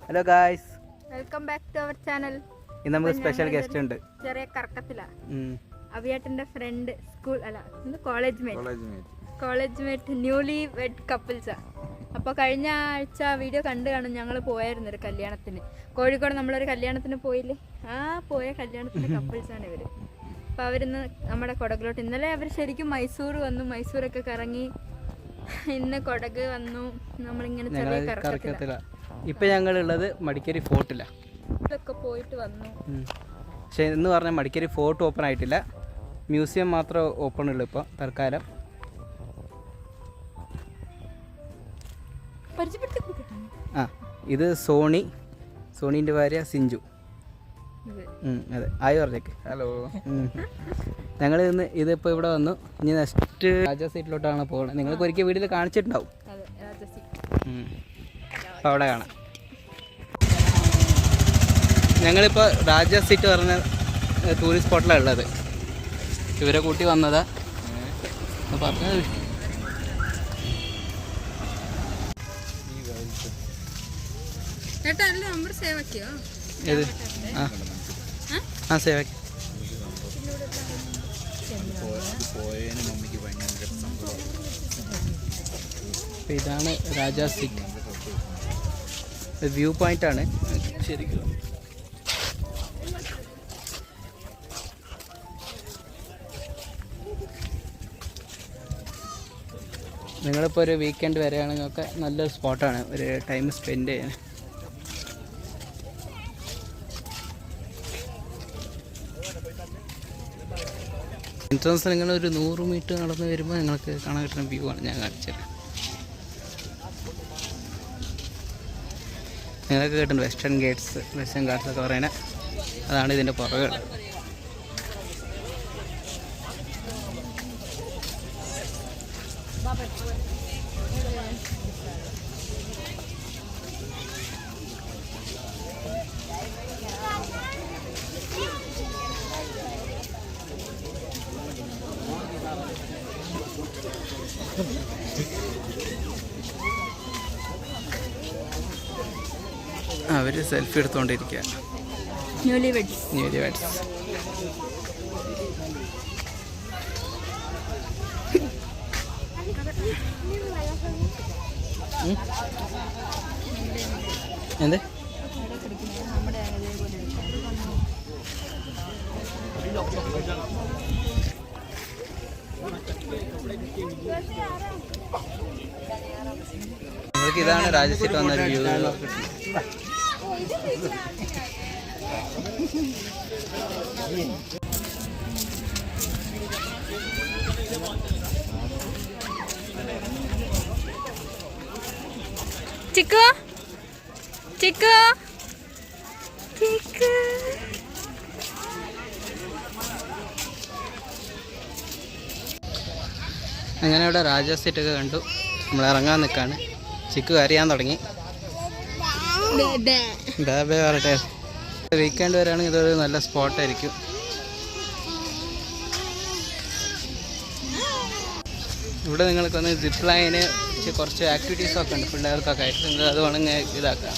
Hello guys, welcome back to our channel. ഇന്ന് നമുക്ക് special guest ഉണ്ട്. ചെറിയ കറക്കത്തില അവിയേട്ടന്റെ ഫ്രണ്ട്, സ്കൂൾ അല്ല കോളേജ് മേറ്റ് ന്യൂലി വെഡ് കപ്പിൾസാ. അപ്പോൾ കഴിഞ്ഞ ആഴ്ച വീഡിയോ കണ്ടു കാണും. ഞങ്ങൾ പോയായിരുന്നു ഒരു കല്യാണത്തിന്, കോഴിക്കോട്. നമ്മളൊരു കല്യാണത്തിന് പോയില്ലേ, ആ പോയ കല്യാണത്തിന്റെ കപ്പിൾസാണ് ഇവർ. അപ്പോൾ അവരിന്ന് നമ്മുടെ കൊടകിലോട്ട്, ഇന്നലെ അവർ ശരിക്കും മൈസൂർ വന്നു, മൈസൂരൊക്കെ കറങ്ങി. ഇന്ന് കൊടക് വന്നു. നമ്മളിങ്ങനെ ചെറിയ കറക്കത്തില. ഇപ്പം ഞങ്ങളുള്ളത് മടിക്കേരി ഫോർട്ടിലാണ്. ഇതൊക്കെ പോയിട്ട് വന്നു. പക്ഷേ എന്ന് പറഞ്ഞാൽ മടിക്കേരി ഫോർട്ട് ഓപ്പൺ ആയിട്ടില്ല, മ്യൂസിയം മാത്രമേ ഓപ്പൺ ഉള്ളൂ ഇപ്പോൾ തൽക്കാലം. ആ, ഇത് സോണീൻ്റെ ഭാര്യ സിഞ്ചു. അതെ, ആയി പറഞ്ഞേക്ക്. ഹലോ. ഞങ്ങൾ ഇന്ന് ഇതിപ്പോൾ ഇവിടെ വന്നു. ഇനി നെക്സ്റ്റ് രാജാ സീറ്റിലോട്ടാണ് പോകുന്നത്. നിങ്ങൾക്ക് ഒരിക്കൽ വീട്ടിൽ കാണിച്ചിട്ടുണ്ടാവും. അപ്പോൾ അവിടെ കാണാം. ഞങ്ങളിപ്പോൾ രാജാ സീറ്റ് പറഞ്ഞ ടൂറിസ്റ്റ് സ്പോട്ടിലാണ് ഉള്ളത്. ഇവരെ കൂട്ടി വന്നതാ പറഞ്ഞത്. ഏത്? ആ സേവ് ആക്കി. ഇതാണ് രാജാ സീറ്റ്. വ്യൂ പോയിന്റ് ആണ് ശരിക്കും. നിങ്ങളിപ്പോൾ ഒരു വീക്കെൻഡ് വരികയാണെങ്കിലൊക്കെ നല്ലൊരു സ്പോട്ടാണ്, ഒരു ടൈം സ്പെൻഡ് ചെയ്യാൻ. എൻട്രൻസ് നിങ്ങൾ ഒരു 100 മീറ്റർ നടന്ന് വരുമ്പോൾ നിങ്ങൾക്ക് കാണാൻ കിട്ടുന്ന വ്യൂ ആണ് ഞാൻ കാണിച്ചത്. നിങ്ങൾക്ക് കേട്ടുണ്ട് വെസ്റ്റേൺ ഗാർഡ്സ് ഒക്കെ പറയുന്നത്, അതാണ് ഇതിൻ്റെ പുറകുകൾ. അവർ സെൽഫി എടുത്തുകൊണ്ടിരിക്കുക. Newly weds. എന്ത്? നിങ്ങൾക്ക് ഇതാണ് രാജസീറ്റ് വന്നൊരു വ്യൂ. ചിക്കു അങ്ങനെ ഇവിടെ രാജാ സീറ്റൊക്കെ കണ്ടു. നമ്മൾ ഇറങ്ങാൻ നിൽക്കുകയാണ്. ചിക്കു കരയാൻ തുടങ്ങി. ബേബേ പറയട്ടെ. വീക്കെൻഡ് വരികയാണെങ്കിൽ ഇതൊരു നല്ല സ്പോട്ടായിരിക്കും. ഇവിടെ നിങ്ങൾക്കൊന്ന് സിപ്പ് ലൈന്, കുറച്ച് ആക്ടിവിറ്റീസൊക്കെ ഉണ്ട് പിള്ളേർക്കൊക്കെ ആയിട്ട്. നിങ്ങൾ അത് വേണമെങ്കിൽ ഇതാക്കാം.